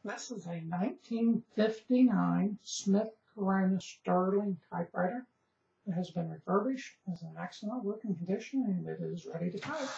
This is a 1959 Smith Corona Sterling typewriter. It has been refurbished, is in excellent working condition, and it is ready to type.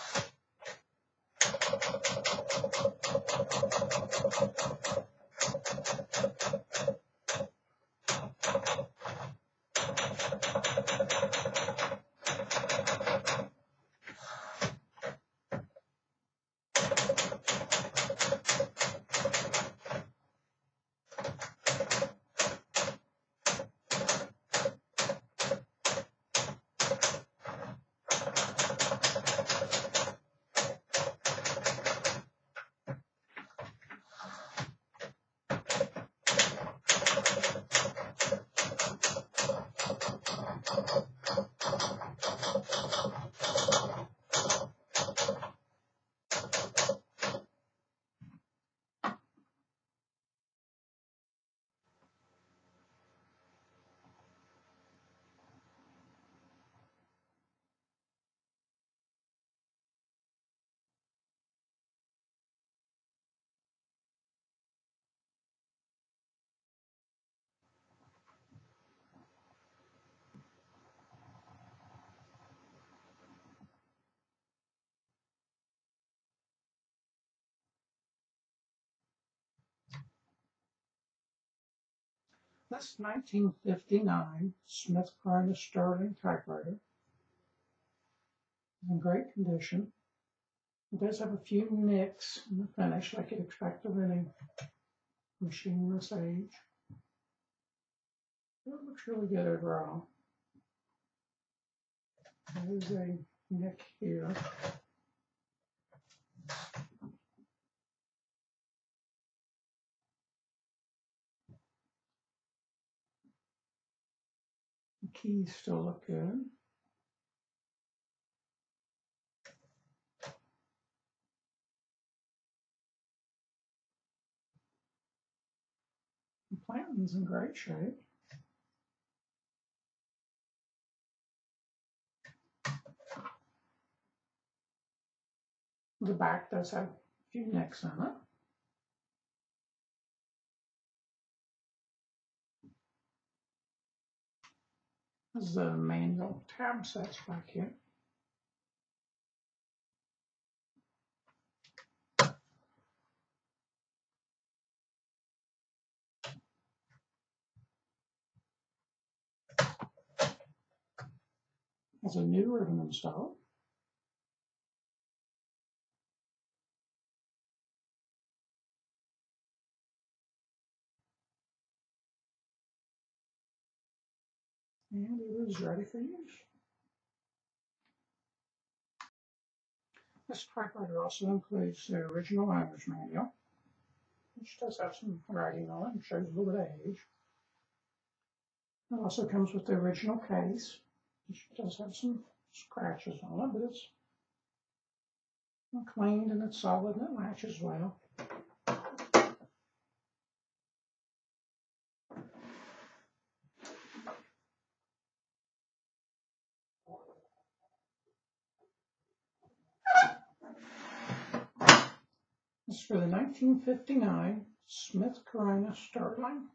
This 1959 Smith Corona Sterling typewriter is in great condition. It does have a few nicks in the finish, like you'd expect of any machine this age. It looks really good overall. There's a nick here. The keys still look good. The planting's in great shape. The back does have a few nicks in it. There's the manual tab sets back here. There's a new ribbon installed. And it is ready for use. This typewriter also includes the original owner's manual, which does have some writing on it and shows a little bit of age. It also comes with the original case, which does have some scratches on it, but it's cleaned and it's solid and it latches well. This is for the 1959 Smith Corona Sterling.